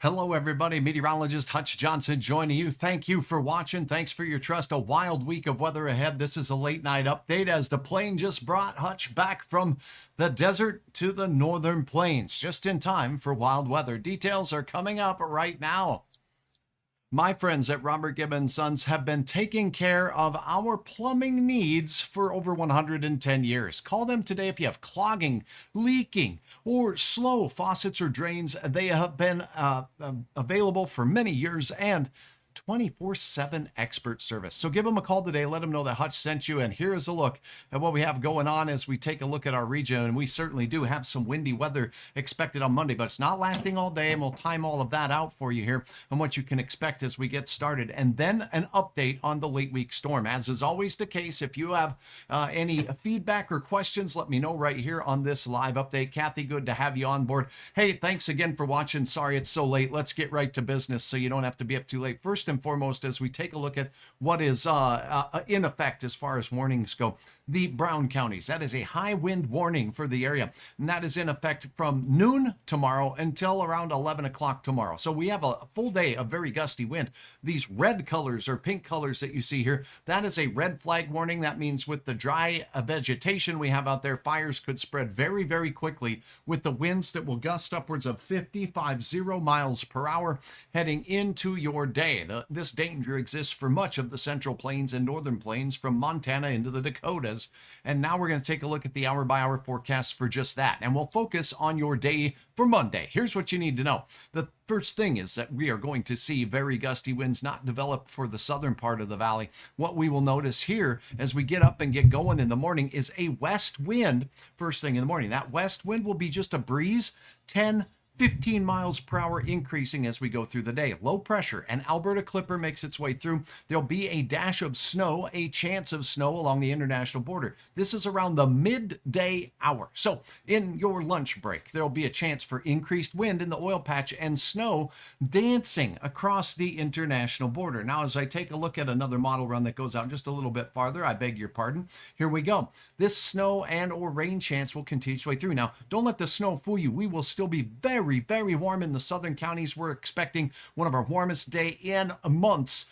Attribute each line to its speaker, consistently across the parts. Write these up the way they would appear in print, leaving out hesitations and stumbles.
Speaker 1: Hello, everybody. Meteorologist Hutch Johnson joining you. Thank you for watching. Thanks for your trust. A wild week of weather ahead. This is a late night update as the plane just brought Hutch back from the desert to the northern plains, just in time for wild weather. Details are coming up right now. My friends at Robert Gibbons Sons have been taking care of our plumbing needs for over 110 years. Call them today if you have clogging, leaking, or slow faucets or drains. They have been available for many years and 24/7 expert service. So give them a call today. Let them know that Hutch sent you. And here is a look at what we have going on as we take a look at our region. And we certainly do have some windy weather expected on Monday, but it's not lasting all day. And we'll time all of that out for you here and what you can expect as we get started. And then an update on the late week storm. As is always the case, if you have any feedback or questions, let me know right here on this live update. Kathy, good to have you on board. Hey, thanks again for watching. Sorry it's so late. Let's get right to business so you don't have to be up too late. First and foremost, as we take a look at what is in effect as far as warnings go, the Brown counties, that is a high wind warning for the area, and that is in effect from noon tomorrow until around 11 o'clock tomorrow. So we have a full day of very gusty wind. These red colors or pink colors that you see here, that is a red flag warning. That means with the dry vegetation we have out there, fires could spread very, very quickly with the winds that will gust upwards of 50 miles per hour heading into your day. This danger exists for much of the central plains and northern plains from Montana into the Dakotas. And now we're going to take a look at the hour-by-hour forecast for just that. And we'll focus on your day for Monday. Here's what you need to know. The first thing is that we are going to see very gusty winds not develop for the southern part of the valley. What we will notice here as we get up and get going in the morning is a west wind first thing in the morning. That west wind will be just a breeze, 15 miles per hour increasing as we go through the day. Low pressure, and Alberta Clipper makes its way through. There'll be a dash of snow, a chance of snow along the international border. This is around the midday hour. So in your lunch break, there'll be a chance for increased wind in the oil patch and snow dancing across the international border. Now, as I take a look at another model run that goes out just a little bit farther, I beg your pardon. Here we go. This snow and or rain chance will continue its way through. Now, don't let the snow fool you. We will still be very, very warm in the southern counties. We're expecting one of our warmest day in months.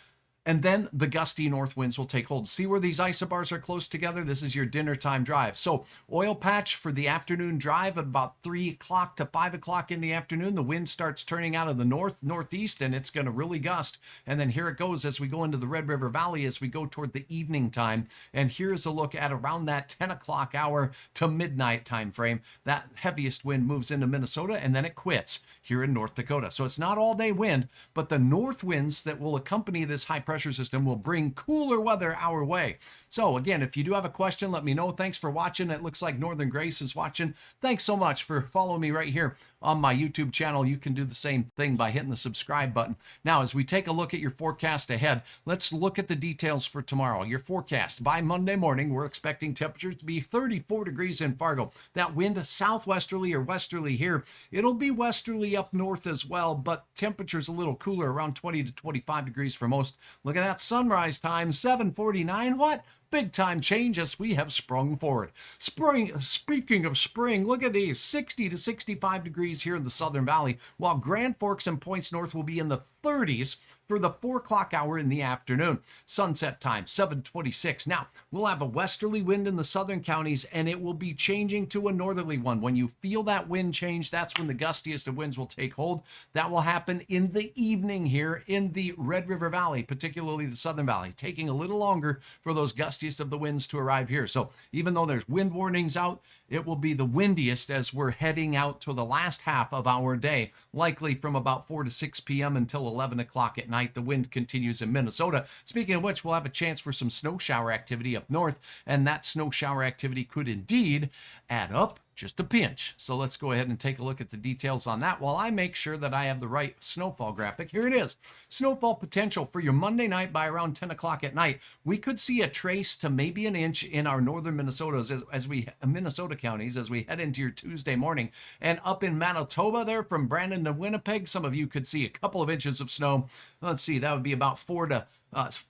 Speaker 1: And then the gusty north winds will take hold. See where these isobars are close together? This is your dinner time drive. So oil patch for the afternoon drive at about 3 o'clock to 5 o'clock in the afternoon. The wind starts turning out of the northeast, and it's going to really gust. And then here it goes as we go into the Red River Valley as we go toward the evening time. And here's a look at around that 10 o'clock hour to midnight time frame. That heaviest wind moves into Minnesota, and then it quits here in North Dakota. So it's not all day wind, but the north winds that will accompany this high pressure system will bring cooler weather our way. So again, if you do have a question, let me know. Thanks for watching. It looks like Northern Grace is watching. Thanks so much for following me right here on my YouTube channel. You can do the same thing by hitting the subscribe button. Now, as we take a look at your forecast ahead, let's look at the details for tomorrow. Your forecast by Monday morning, we're expecting temperatures to be 34 degrees in Fargo. That wind southwesterly or westerly here. It'll be westerly up north as well, but temperatures a little cooler, around 20 to 25 degrees for most. Look at that sunrise time, 7:49. What? Big time change as we have sprung forward. Spring, speaking of spring, look at these, 60 to 65 degrees here in the Southern Valley, while Grand Forks and points north will be in the 30s for the 4 o'clock hour in the afternoon. Sunset time, 7:26. Now, we'll have a westerly wind in the southern counties, and it will be changing to a northerly one. When you feel that wind change, that's when the gustiest of winds will take hold. That will happen in the evening here in the Red River Valley, particularly the Southern Valley, taking a little longer for those gustiest of the winds to arrive here. So even though there's wind warnings out, it will be the windiest as we're heading out to the last half of our day, likely from about 4 to 6 p.m. until 11 o'clock at night. The wind continues in Minnesota. Speaking of which, we'll have a chance for some snow shower activity up north, and that snow shower activity could indeed add up just a pinch. So let's go ahead and take a look at the details on that while I make sure that I have the right snowfall graphic. Here it is. Snowfall potential for your Monday night by around 10 o'clock at night. We could see a trace to maybe an inch in our northern Minnesota counties as we head into your Tuesday morning. And up in Manitoba there from Brandon to Winnipeg, some of you could see a couple of inches of snow. Let's see, that would be about 4 to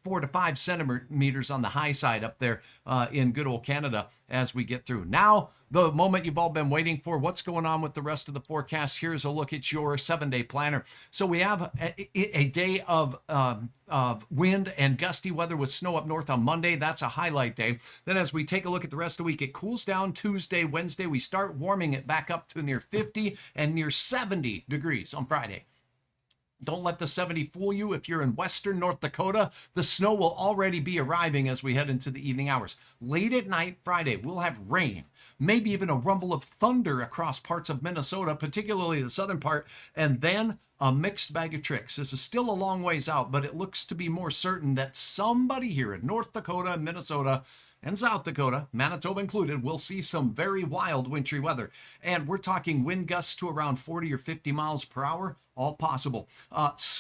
Speaker 1: 4 to 5 centimeters on the high side up there in good old Canada as we get through. Now, the moment you've all been waiting for, what's going on with the rest of the forecast? Here's a look at your 7-day planner. So we have a day of wind and gusty weather with snow up north on Monday. That's a highlight day. Then as we take a look at the rest of the week, it cools down Tuesday, Wednesday. We start warming it back up to near 50 and near 70 degrees on Friday. Don't let the 70 fool you. If you're in western North Dakota, the snow will already be arriving as we head into the evening hours. Late at night, Friday, we'll have rain, maybe even a rumble of thunder across parts of Minnesota, particularly the southern part, and then a mixed bag of tricks. This is still a long ways out, but it looks to be more certain that somebody here in North Dakota, Minnesota, and South Dakota, Manitoba included, will see some very wild wintry weather. And we're talking wind gusts to around 40 or 50 miles per hour, all possible.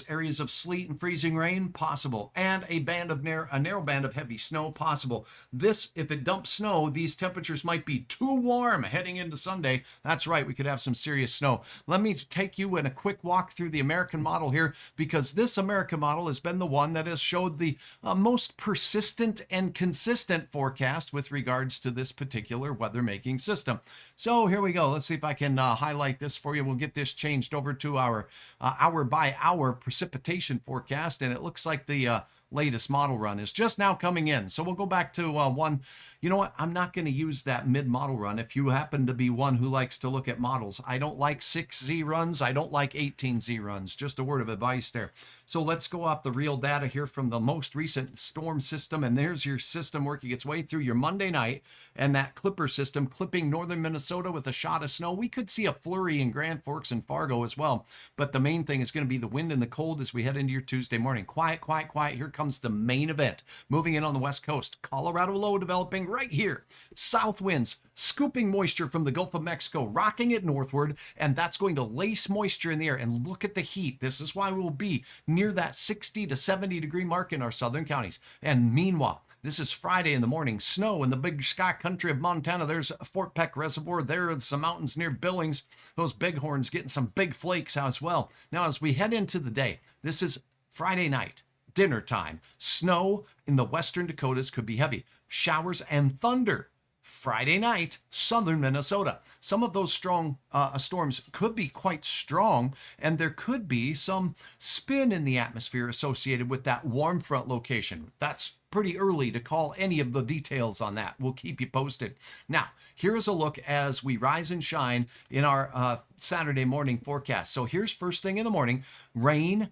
Speaker 1: Areas of sleet and freezing rain, possible. And a narrow band of heavy snow, possible. This, if it dumps snow, these temperatures might be too warm heading into Sunday. That's right, we could have some serious snow. Let me take you in a quick walk through the American model here, because this American model has been the one that has showed the most persistent and consistent forecast with regards to this particular weather-making system. So here we go. Let's see if I can highlight this for you. We'll get this changed over to our hour-by-hour precipitation forecast, and it looks like the latest model run is just now coming in. So we'll go back to one. You know what? I'm not going to use that mid-model run. If you happen to be one who likes to look at models, I don't like 6Z runs. I don't like 18Z runs. Just a word of advice there. So let's go off the real data here from the most recent storm system. And there's your system working its way through your Monday night, and that clipper system clipping northern Minnesota with a shot of snow. We could see a flurry in Grand Forks and Fargo as well. But the main thing is going to be the wind and the cold as we head into your Tuesday morning. Quiet, quiet, quiet. Here comes the main event. Moving in on the west coast, Colorado low developing right here. South winds scooping moisture from the Gulf of Mexico, rocking it northward, and that's going to lace moisture in the air. And look at the heat. This is why we'll be near that 60 to 70 degree mark in our southern counties. And meanwhile, this is Friday in the morning. Snow in the big sky country of Montana. There's Fort Peck Reservoir. There are some mountains near Billings. Those bighorns getting some big flakes as well. Now, as we head into the day, this is Friday night, dinner time. Snow in the western Dakotas could be heavy. Showers and thunder. Friday night, southern Minnesota. Some of those strong storms could be quite strong, and there could be some spin in the atmosphere associated with that warm front location. That's pretty early to call any of the details on that. We'll keep you posted. Now, here's a look as we rise and shine in our Saturday morning forecast. So here's first thing in the morning. Rain,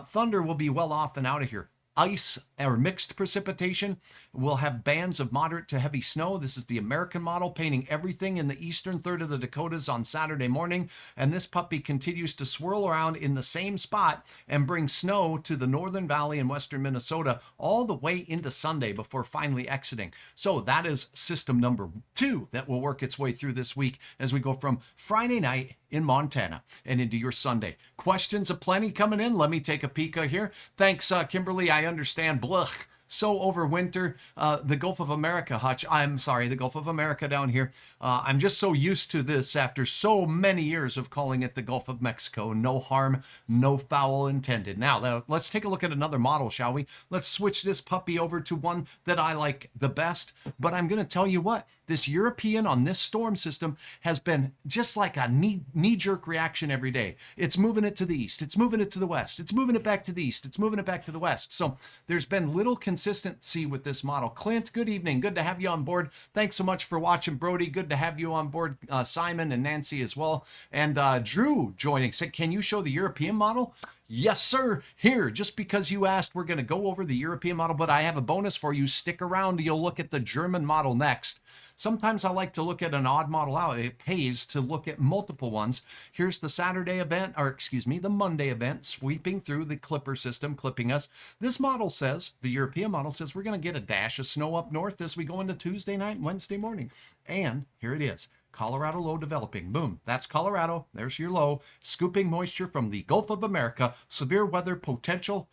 Speaker 1: thunder will be well off and out of here. Ice or mixed precipitation. We'll have bands of moderate to heavy snow. This is the American model painting everything in the eastern third of the Dakotas on Saturday morning. And this puppy continues to swirl around in the same spot and bring snow to the northern valley and western Minnesota all the way into Sunday before finally exiting. So that is system number 2 that will work its way through this week as we go from Friday night in Montana and into your Sunday. Questions aplenty coming in. Let me take a peek here. Thanks, Kimberly. I understand. Blech. So over winter, the Gulf of America, Hutch, I'm sorry, the Gulf of America down here. I'm just so used to this after so many years of calling it the Gulf of Mexico. No harm, no foul intended. Now, let's take a look at another model, shall we? Let's switch this puppy over to one that I like the best. But I'm going to tell you what, this European on this storm system has been just like a knee-jerk reaction every day. It's moving it to the east. It's moving it to the west. It's moving it back to the east. It's moving it back to the west. So there's been little consistency with this model. Clint, good evening. Good to have you on board. Thanks so much for watching, Brody. Good to have you on board, Simon and Nancy as well. And Drew joining. Said, can you show the European model? Yes, sir. Here, just because you asked, we're going to go over the European model, but I have a bonus for you. Stick around. You'll look at the German model next. Sometimes I like to look at an odd model out. It pays to look at multiple ones. Here's the Saturday event, or excuse me, the Monday event, sweeping through the clipper system, clipping us. This model says, the European model says, we're going to get a dash of snow up north as we go into Tuesday night and Wednesday morning. And here it is. Colorado low developing. Boom. That's Colorado. There's your low. Scooping moisture from the Gulf of America. Severe weather potential.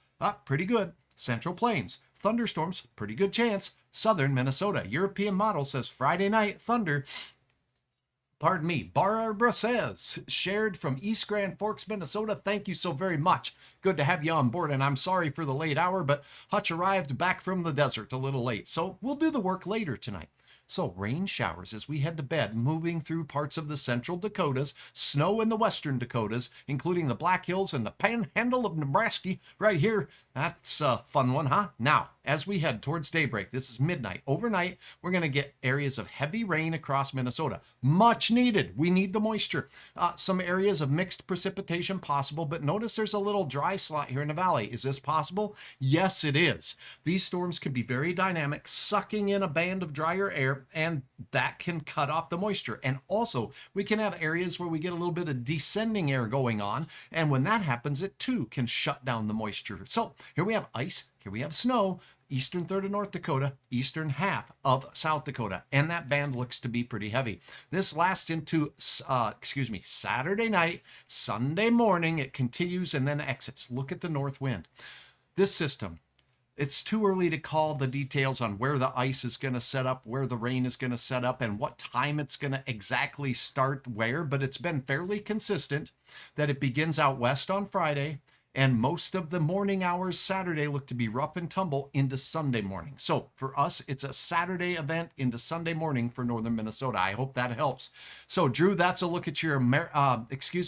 Speaker 1: Pretty good. Central Plains. Thunderstorms. Pretty good chance. Southern Minnesota. European model says Friday night thunder. pardon me, Barbara says, shared from East Grand Forks, Minnesota. Thank you so very much. Good to have you on board, and I'm sorry for the late hour, but Hutch arrived back from the desert a little late, so we'll do the work later tonight. So rain showers as we head to bed, moving through parts of the central Dakotas, snow in the western Dakotas, including the Black Hills and the panhandle of Nebraska right here. That's a fun one, huh? Now, as we head towards daybreak, this is midnight. Overnight, we're going to get areas of heavy rain across Minnesota. Much needed. We need the moisture. Some areas of mixed precipitation possible, but notice there's a little dry slot here in the valley. Is this possible? Yes, it is. These storms can be very dynamic, sucking in a band of drier air, and that can cut off the moisture. And also, we can have areas where we get a little bit of descending air going on, and when that happens, it too can shut down the moisture. So here we have ice, here we have snow, eastern third of North Dakota, eastern half of South Dakota, and that band looks to be pretty heavy. This lasts into, Saturday night, Sunday morning. It continues and then exits. Look at the north wind. This system, it's too early to call the details on where the ice is going to set up, where the rain is going to set up, and what time it's going to exactly start where, but it's been fairly consistent that it begins out west on Friday, and most of the morning hours Saturday look to be rough and tumble into Sunday morning. So for us, it's a Saturday event into Sunday morning for northern Minnesota. I hope that helps. So Drew, that's a look at your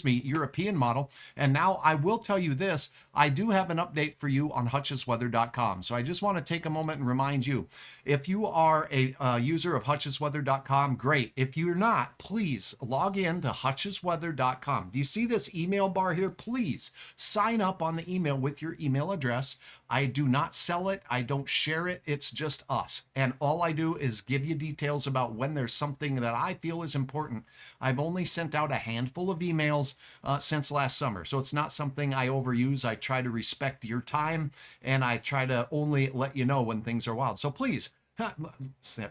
Speaker 1: European model. And now I will tell you this, I do have an update for you on hutchesweather.com. So I just want to take a moment and remind you, if you are a user of hutchesweather.com, great. If you're not, please log in to hutchesweather.com. Do you see this email bar here? Please sign up on the email with your email address. I do not sell it. I don't share it. It's just us. And all I do is give you details about when there's something that I feel is important. I've only sent out a handful of emails since last summer. So it's not something I overuse. I try to respect your time, and I try to only let you know when things are wild. So please,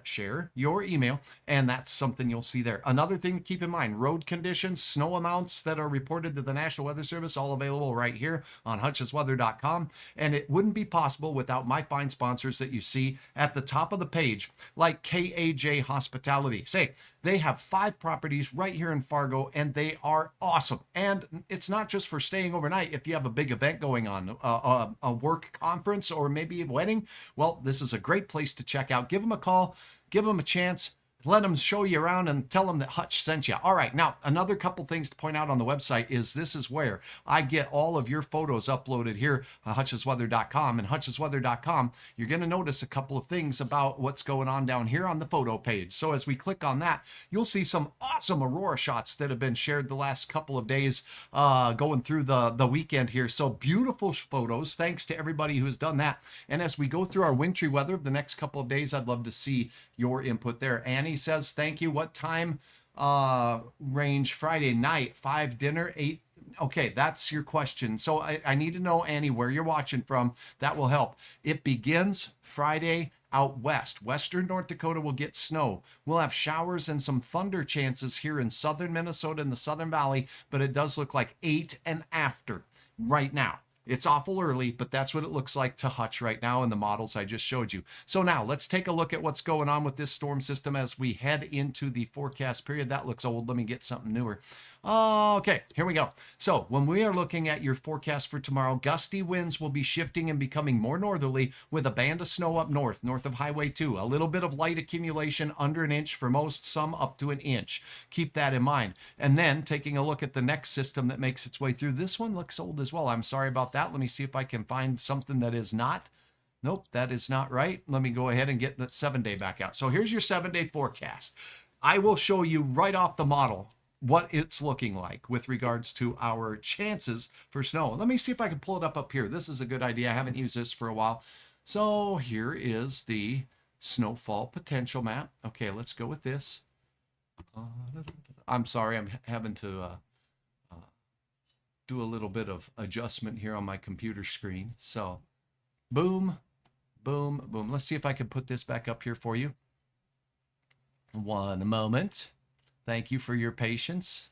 Speaker 1: share your email, and that's something you'll see there. Another thing to keep in mind, road conditions, snow amounts that are reported to the National Weather Service, all available right here on hutchesweather.com. And it wouldn't be possible without my fine sponsors that you see at the top of the page, like KAJ Hospitality. Say, they have 5 properties right here in Fargo, and they are awesome. And it's not just for staying overnight. If you have a big event going on, a work conference, or maybe a wedding, well, this is a great place to check out. Give them a call, give them a chance, let them show you around, and tell them that Hutch sent you. All right, now another couple things to point out on the website is this is where I get all of your photos uploaded here on hutchesweather.com. And hutchesweather.com, you're going to notice a couple of things about what's going on down here on the photo page. So as we click on that, you'll see some awesome aurora shots that have been shared the last couple of days going through the weekend here. So beautiful photos. Thanks to everybody who's done that. And as we go through our wintry weather of the next couple of days, I'd love to see your input there. Annie says, thank you. What time range Friday night? 5 dinner, 8. Okay, that's your question. So I need to know, Annie, where you're watching from. That will help. It begins Friday out west. Western North Dakota will get snow. We'll have showers and some thunder chances here in southern Minnesota and the Southern Valley, but it does look like 8 and after right now. It's awful early, but that's what it looks like to Hutch right now in the models I just showed you. So now let's take a look at what's going on with this storm system as we head into the forecast period. That looks old. Let me get something newer. Okay, here we go. So when we are looking at your forecast for tomorrow, gusty winds will be shifting and becoming more northerly with a band of snow up north of Highway 2. A little bit of light accumulation, under an inch for most, some up to an inch. Keep that in mind. And then taking a look at the next system that makes its way through. This one looks old as well. I'm sorry about that. Let me see if I can find something that is not. Nope, that is not right. Let me go ahead and get that 7-day back out. So here's your 7-day forecast. I will show you right off the model what it's looking like with regards to our chances for snow. Let me see if I can pull it up here. This is a good idea. I haven't used this for a while. So here is the snowfall potential map. Okay, let's go with this. I'm sorry, I'm having to do a little bit of adjustment here on my computer screen. So boom, boom, boom. Let's see if I can put this back up here for you. One moment. Thank you for your patience.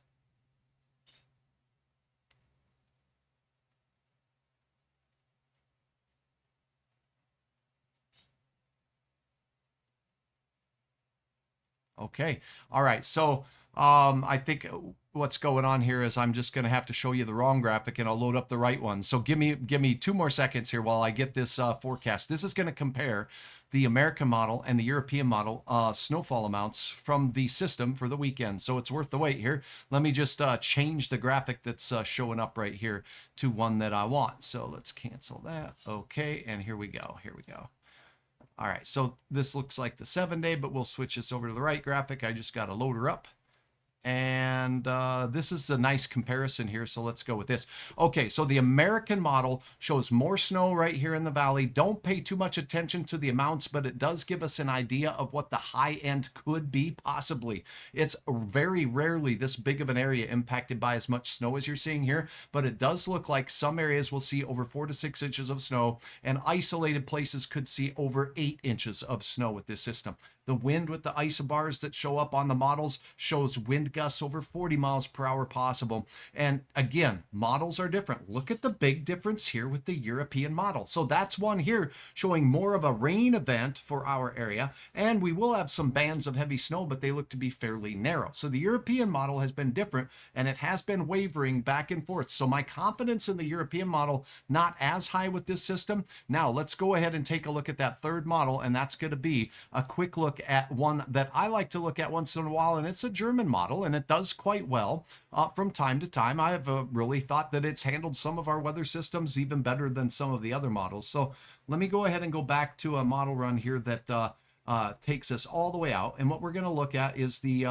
Speaker 1: Okay. All right. So I think what's going on here is I'm just going to have to show you the wrong graphic and I'll load up the right one. So give me 2 more seconds here while I get this forecast. This is going to compare the American model and the European model snowfall amounts from the system for the weekend. So it's worth the wait here. Let me just change the graphic that's showing up right here to one that I want. So let's cancel that. Okay, and here we go. Here we go. All right, so this looks like the 7-day, but we'll switch this over to the right graphic. I just got to load her up. And this is a nice comparison here, so let's go with this. Okay, so the American model shows more snow right here in the valley. Don't pay too much attention to the amounts, but it does give us an idea of what the high end could be possibly. It's very rarely this big of an area impacted by as much snow as you're seeing here, but it does look like some areas will see over 4 to 6 inches of snow, and isolated places could see over 8 inches of snow with this system. The wind with the isobars that show up on the models shows wind gusts over 40 miles per hour possible. And again, models are different. Look at the big difference here with the European model. So that's one here showing more of a rain event for our area. And we will have some bands of heavy snow, but they look to be fairly narrow. So the European model has been different and it has been wavering back and forth. So my confidence in the European model, not as high with this system. Now let's go ahead and take a look at that third model, and that's going to be a quick look at one that I like to look at once in a while, and it's a German model, and it does quite well from time to time. I have really thought that it's handled some of our weather systems even better than some of the other models. So let me go ahead and go back to a model run here that takes us all the way out. And what we're going to look at is the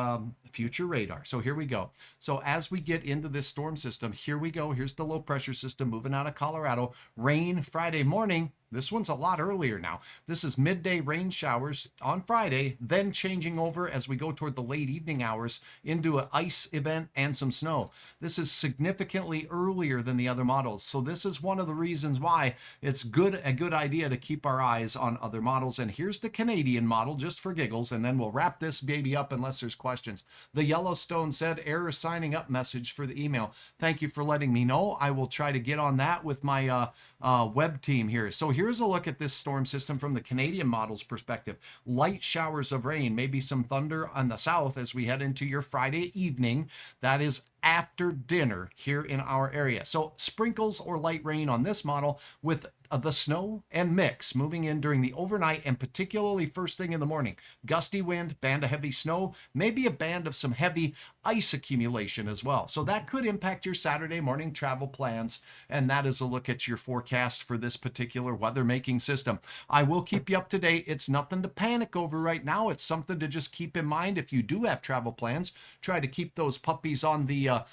Speaker 1: future radar. So here we go. So as we get into this storm system, here we go. Here's the low pressure system moving out of Colorado. Rain Friday morning. This one's a lot earlier now. This is midday rain showers on Friday, then changing over as we go toward the late evening hours into an ice event and some snow. This is significantly earlier than the other models. So this is one of the reasons why it's a good idea to keep our eyes on other models. And here's the Canadian model just for giggles, and then we'll wrap this baby up unless there's questions. The Yellowstone said error signing up message for the email. Thank you for letting me know. I will try to get on that with my web team here. So here's a look at this storm system from the Canadian model's perspective. Light showers of rain, maybe some thunder on the south as we head into your Friday evening. That is after dinner here in our area. So sprinkles or light rain on this model with the snow and mix moving in during the overnight and particularly first thing in the morning. Gusty wind, band of heavy snow, maybe a band of some heavy ice accumulation as well. So that could impact your Saturday morning travel plans. And that is a look at your forecast for this particular weather making system. I will keep you up to date. It's nothing to panic over right now. It's something to just keep in mind if you do have travel plans. Try to keep those puppies on the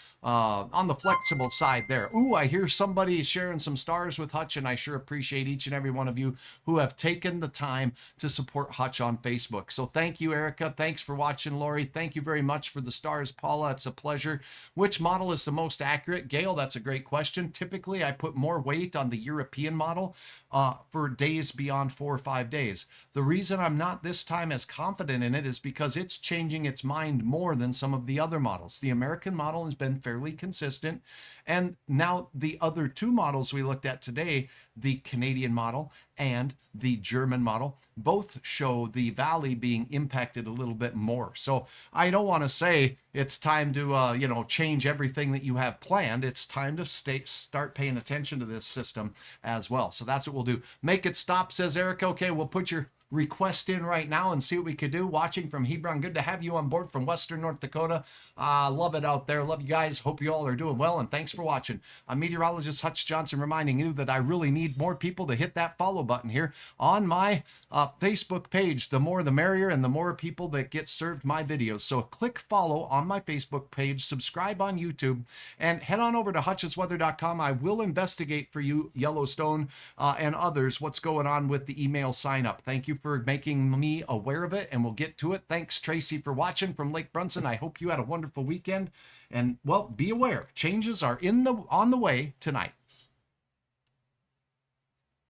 Speaker 1: flexible side there. Ooh, I hear somebody sharing some stars with Hutch, and I sure appreciate each and every one of you who have taken the time to support Hutch on Facebook. So thank you, Erica. Thanks for watching, Lori. Thank you very much for the stars, Paula. It's a pleasure. Which model is the most accurate? Gail, that's a great question. Typically, I put more weight on the European model for days beyond 4 or 5 days. The reason I'm not this time as confident in it is because it's changing its mind more than some of the other models. The American model has been fairly consistent. And now the other two models we looked at today, the Canadian model and the German model, both show the valley being impacted a little bit more. So I don't want to say it's time to change everything that you have planned. It's time to start paying attention to this system as well. So that's what we'll do. Make it stop, says Eric. Okay, we'll put your request in right now and see what we could do. Watching from Hebron, good to have you on board from Western North Dakota. Love it out there. Love you guys. Hope you all are doing well, and thanks for watching. I'm meteorologist Hutch Johnson reminding you that I really need more people to hit that follow button here on my Facebook page. The more the merrier, and the more people that get served my videos. So click follow on my Facebook page, subscribe on YouTube, and head on over to hutchesweather.com. I will investigate for you, Yellowstone and others, what's going on with the email sign up. Thank you for making me aware of it, and we'll get to it. Thanks, Tracy, for watching from Lake Brunson. I hope you had a wonderful weekend, and well, be aware, changes are on the way tonight.